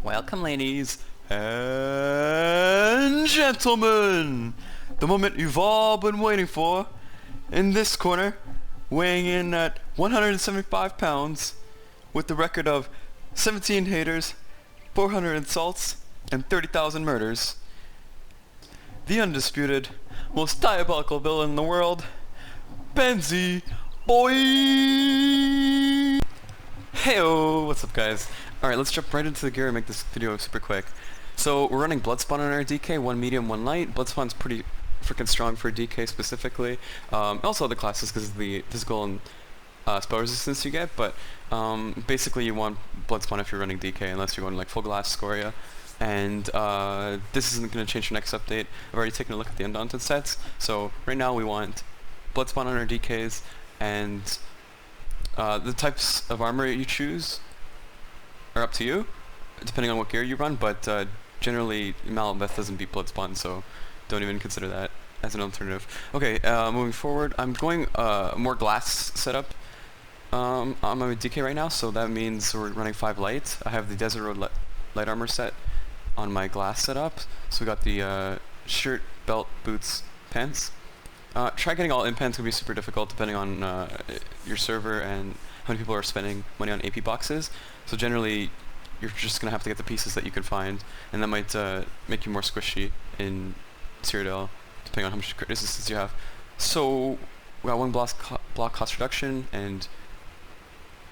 Welcome, ladies and gentlemen! The moment you've all been waiting for. In this corner, weighing in at 175 pounds, with the record of 17 haters, 400 insults, and 30,000 murders. The undisputed, most diabolical villain in the world, Benzie, boy! Heyo! What's up, guys? Alright, let's jump right into the gear and make this video super quick. So, we're running Bloodspawn on our DK, one medium, one light. Bloodspawn's pretty freaking strong for DK specifically. Also other classes because of the physical and spell resistance you get, but basically you want Bloodspawn if you're running DK unless you're going like full glass Scoria. And this isn't going to change for next update. I've already taken a look at the Undaunted sets, so right now we want Bloodspawn on our DKs, and the types of armor you choose are up to you, depending on what gear you run, but generally Malambeth doesn't beat Bloodspawn, so don't even consider that as an alternative. Okay, moving forward, I'm going more glass setup on my DK right now, so that means we're running 5 light. I have the Desert Road light armor set on my glass setup, so we got the shirt, belt, boots, pants. Try getting all in-pants, can be super difficult depending on your server and how many people are spending money on AP boxes. So generally, you're just going to have to get the pieces that you can find, and that might make you more squishy in Cyrodiil, depending on how much crit resistance you have. So, we got 1 block cost reduction and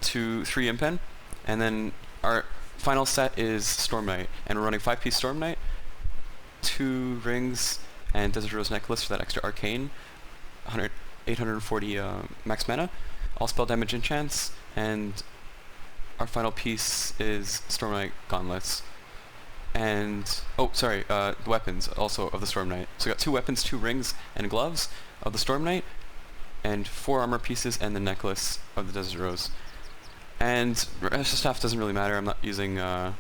3 impen, and then our final set is Storm Knight, and we're running 5-piece Storm Knight, 2 rings, and Desert Rose Necklace for that extra arcane, 840 max mana, all spell damage enchants, and our final piece is Storm Knight gauntlets. And, oh, sorry, the weapons also of the Storm Knight. So we got 2 weapons, 2 rings, and gloves of the Storm Knight, and 4 armor pieces, and the necklace of the Desert Rose. And rest of staff doesn't really matter. I'm not using, well,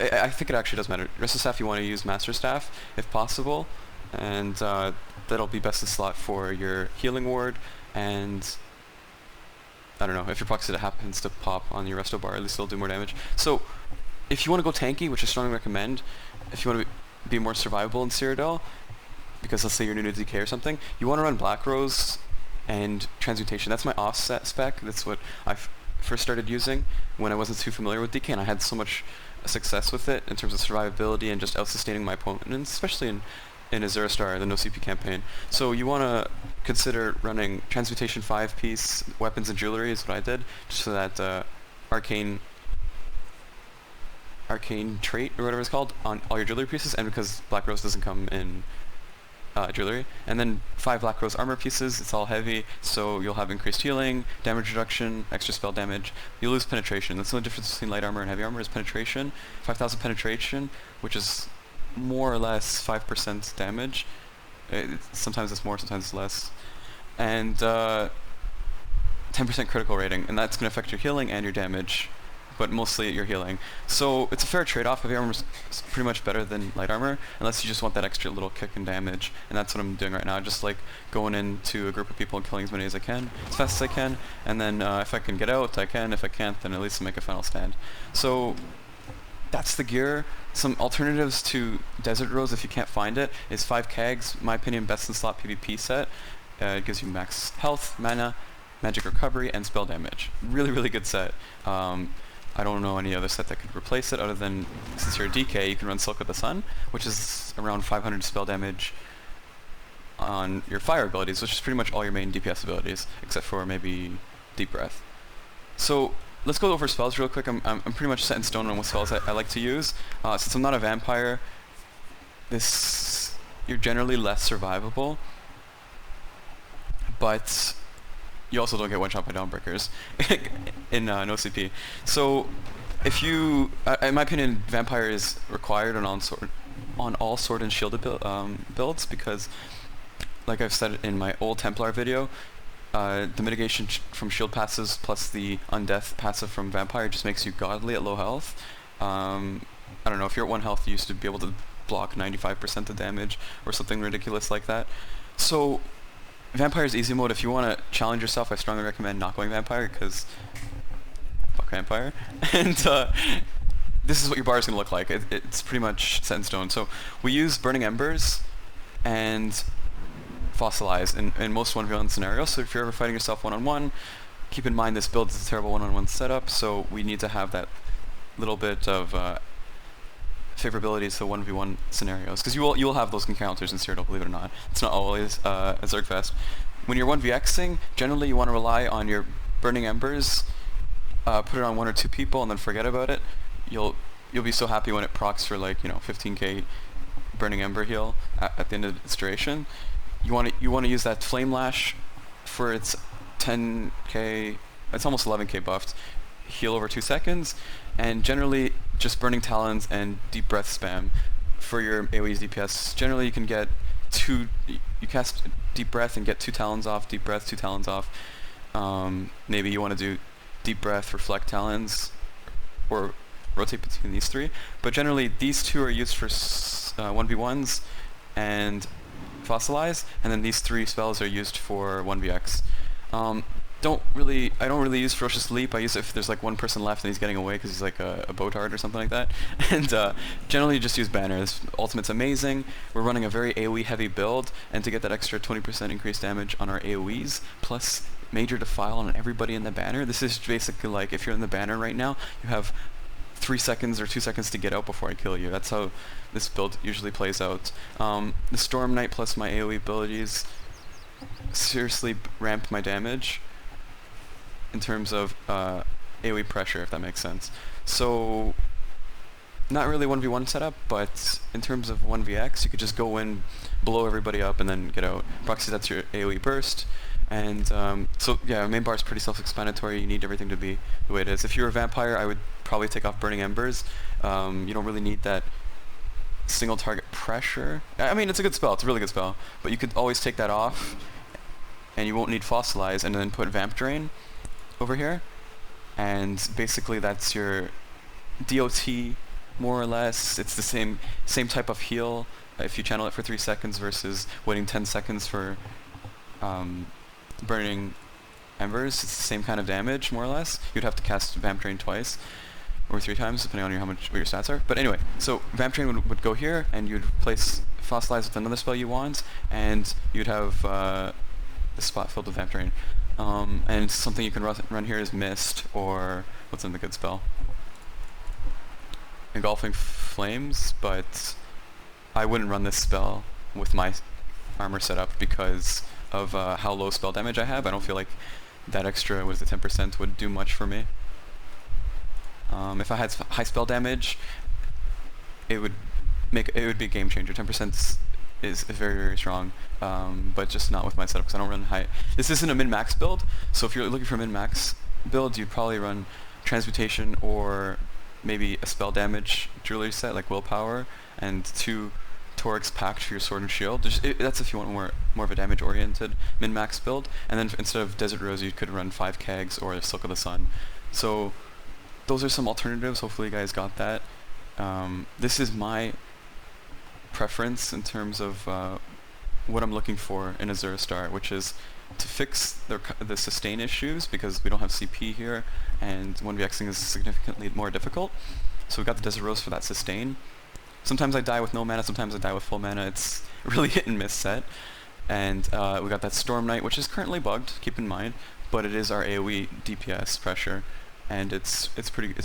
I think it actually does matter. Rest of staff you want to use Master Staff, if possible, and that'll be best in slot for your healing ward, and I don't know, if your proxy happens to pop on your resto bar, at least it'll do more damage. So, if you want to go tanky, which I strongly recommend, if you want to be more survivable in Cyrodiil, because let's say you're new to DK or something, you want to run Black Rose and Transmutation. That's my offset spec. That's what I first started using when I wasn't too familiar with DK, and I had so much success with it in terms of survivability and just out-sustaining my opponents, especially in Azura Star, the no CP campaign. So you want to consider running Transmutation 5-piece weapons and jewelry is what I did, just so that arcane trait or whatever it's called on all your jewelry pieces, and because Black Rose doesn't come in jewelry. And then 5 Black Rose armor pieces, it's all heavy, so you'll have increased healing, damage reduction, extra spell damage. You'll lose penetration. That's the only difference between light armor and heavy armor is penetration. 5,000 penetration, which is more or less 5% damage. Sometimes it's more, sometimes it's less. And 10% critical rating, and that's going to affect your healing and your damage, but mostly your healing. So it's a fair trade-off. Heavy armor is pretty much better than light armor, unless you just want that extra little kick and damage, and that's what I'm doing right now. Just like going into a group of people and killing as many as I can, as fast as I can, and then if I can get out, I can. If I can't, then at least I'll make a final stand. So that's the gear. Some alternatives to Desert Rose, if you can't find it, is 5 Kegs, my opinion, best in slot PvP set. It gives you max health, mana, magic recovery, and spell damage. Really, really good set. I don't know any other set that could replace it other than, since you're a DK, you can run Silk of the Sun, which is around 500 spell damage on your fire abilities, which is pretty much all your main DPS abilities, except for maybe Deep Breath. So let's go over spells real quick. I'm pretty much set in stone on what spells I like to use. Since I'm not a vampire, you're generally less survivable, but you also don't get one-shot by Dawnbreakers in no CP. So if you, in my opinion, Vampire is required on all sword and shielded builds, because, like I've said in my old Templar video, the mitigation from shield passes plus the undeath passive from Vampire just makes you godly at low health. I don't know, if you're at 1 health, you used to be able to block 95% of damage or something ridiculous like that. So Vampire is easy mode. If you want to challenge yourself, I strongly recommend not going Vampire, because fuck Vampire. And this is what your bar is going to look like. It's pretty much set in stone. So we use Burning Embers and Fossilize in most 1v1 scenarios. So if you're ever fighting yourself one-on-one, keep in mind this build is a terrible one-on-one setup, so we need to have that little bit of favorability to 1v1 scenarios, because you'll have those encounters in Cyrodiil, believe it or not. It's not always a Zergfest. When you're 1vxing, generally you want to rely on your Burning Embers, put it on 1 or 2 people, and then forget about it. You'll be so happy when it procs for, like, 15k Burning Ember heal at the end of its duration. You want to use that Flame Lash for its 10k, it's almost 11k buffed, heal over 2 seconds, and generally just Burning Talons and Deep Breath spam for your AoE's DPS. Generally you can get you cast Deep Breath and get 2 Talons off, Deep Breath, 2 Talons off. Maybe you want to do Deep Breath, Reflect Talons, or rotate between these 3, but generally these 2 are used for 1v1s and Fossilize, and then these 3 spells are used for 1vx. I don't really use Ferocious Leap. I use it if there's like one person left and he's getting away because he's like a Botard or something like that. And generally just use Banner. This ultimate's amazing. We're running a very AoE heavy build, and to get that extra 20% increased damage on our AoEs, plus Major Defile on everybody in the banner, this is basically like if you're in the banner right now, you have 3 seconds or 2 seconds to get out before I kill you. That's how this build usually plays out. The Storm Knight plus my AoE abilities seriously ramped my damage in terms of AoE pressure, if that makes sense. So not really 1v1 setup, but in terms of 1vx, you could just go in, blow everybody up, and then get out. Proxy, that's your AoE burst. And so yeah, main bar is pretty self-explanatory. You need everything to be the way it is. If you're a vampire, I would probably take off Burning Embers. You don't really need that single target pressure. I mean, it's a good spell. It's a really good spell. But you could always take that off, and you won't need Fossilize, and then put Vamp Drain over here. And basically that's your DOT, more or less. It's the same type of heal if you channel it for 3 seconds versus waiting 10 seconds for Burning Embers. It's the same kind of damage, more or less. You'd have to cast Vamp Drain twice or 3 times, depending on what your stats are. But anyway, so Vamp Drain would go here, and you'd place Fossilize with another spell you want, and you'd have the spot filled with Vamp Drain. And something you can run here is Mist, or what's in the good spell? Engulfing Flames, but I wouldn't run this spell with my armor setup because of how low spell damage I have. I don't feel like that extra, was the 10%, would do much for me. If I had high spell damage, it would be a game changer. 10% is very, very strong, but just not with my setup because I don't run high. This isn't a min-max build, so if you're looking for a min-max build, you'd probably run Transmutation or maybe a spell damage jewelry set like Willpower and 2 Torix Pact for your Sword and Shield. That's if you want more of a damage-oriented min-max build. And then instead of Desert Rose, you could run 5 Kegs or Silk of the Sun. So those are some alternatives. Hopefully you guys got that. This is my preference in terms of what I'm looking for in a Zero Star, which is to fix the sustain issues, because we don't have CP here, and 1vxing is significantly more difficult. So we've got the Desert Rose for that sustain. Sometimes I die with no mana, sometimes I die with full mana. It's really hit and miss set. And we got that Storm Knight, which is currently bugged, keep in mind, but it is our AoE DPS pressure, and it's pretty good.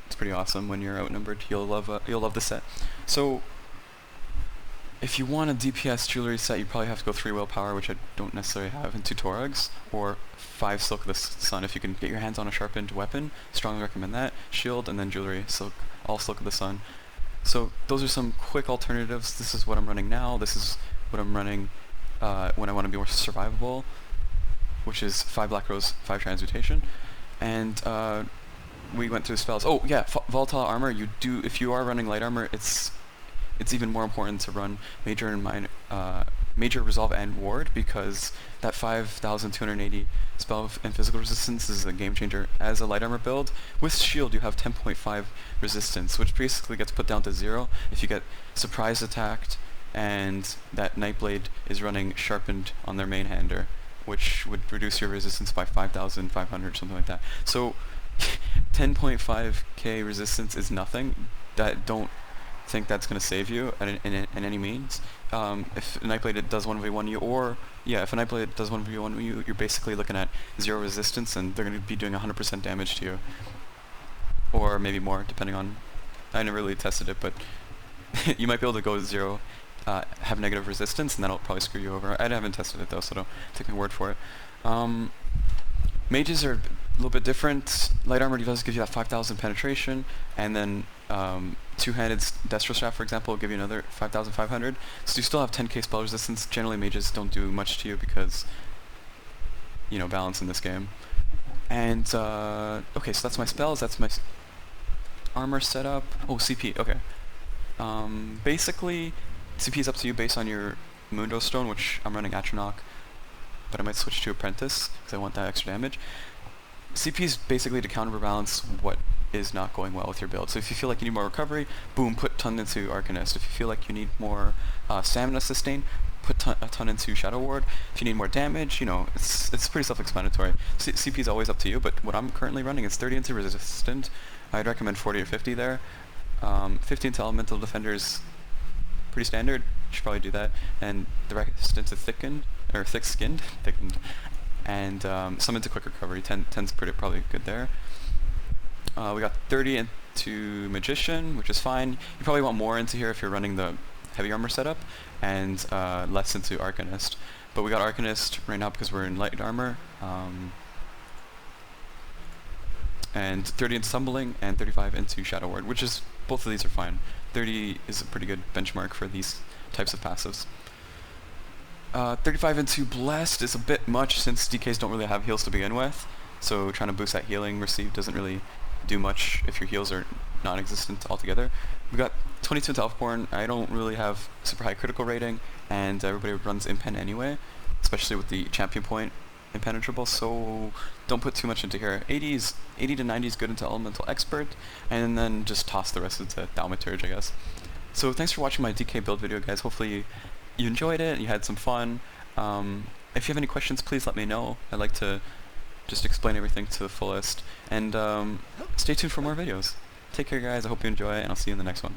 It's pretty awesome when you're outnumbered. You'll love the set. So if you want a DPS jewelry set, you probably have to go 3 Willpower, which I don't necessarily have, and 2 Torgs, or 5 Silk of the Sun if you can get your hands on a sharpened weapon. Strongly recommend that. Shield and then jewelry, all Silk of the Sun. So those are some quick alternatives. This is what I'm running now. This is what I'm running when I want to be more survivable, which is 5 Black Rose, 5 Transmutation. And we went through spells. Oh yeah, Volatile Armor. If you are running light armor, it's even more important to run Major and Minor Major, Resolve, and Ward, because that 5,280 spell and physical resistance is a game changer. As a light armor build, with shield you have 10.5 resistance, which basically gets put down to 0 if you get surprise attacked and that Nightblade is running sharpened on their main hander, which would reduce your resistance by 5,500, something like that. So 10.5k resistance is nothing. Don't think that's going to save you in any means. If a Nightblade does 1v1 you, or yeah, if a Nightblade does 1v1 you, you're basically looking at 0 resistance, and they're going to be doing 100% damage to you, or maybe more, depending on. I never really tested it, but you might be able to go 0, have negative resistance, and that'll probably screw you over. I haven't tested it though, so don't take my word for it. Mages are a little bit different. Light armor does give you that 5,000 penetration, and then two-handed Destro Staff, for example, will give you another 5,500. So you still have 10k spell resistance. Generally, mages don't do much to you because, you know, balance in this game. And okay, so that's my spells. That's my armor setup. Oh, CP. Okay. Basically, CP is up to you based on your Mundo Stone, which I'm running Atronach, but I might switch to Apprentice because I want that extra damage. CP is basically to counterbalance what is not going well with your build. So if you feel like you need more recovery, boom, put ton into Arcanist. If you feel like you need more stamina sustain, put a ton into Shadow Ward. If you need more damage, you know, it's pretty self-explanatory. CP is always up to you, but what I'm currently running is 30 into Resistant. I'd recommend 40 or 50 there. 50 into Elemental Defender is pretty standard. You should probably do that. And the Resistance is thick-skinned, and some into Quick Recovery. 10's probably good there. We got 30 into Magician, which is fine. You probably want more into here if you're running the heavy armor setup, and less into Arcanist. But we got Arcanist right now because we're in light armor. And 30 into Stumbling, and 35 into Shadow Ward, which is, both of these are fine. 30 is a pretty good benchmark for these types of passives. 35 into Blessed is a bit much since DKs don't really have heals to begin with, so trying to boost that healing received doesn't really do much if your heals are non-existent altogether. We got 22 into Elfborn. I don't really have super high critical rating, and everybody runs Impen anyway, especially with the champion point impenetrable, so don't put too much into here. 80 to 90 is good into Elemental Expert, and then just toss the rest into Thaumaturge, I guess. So thanks for watching my DK build video, guys. Hopefully you enjoyed it, you had some fun. If you have any questions, please let me know. I'd like to just explain everything to the fullest. And stay tuned for more videos. Take care, guys. I hope you enjoy, and I'll see you in the next one.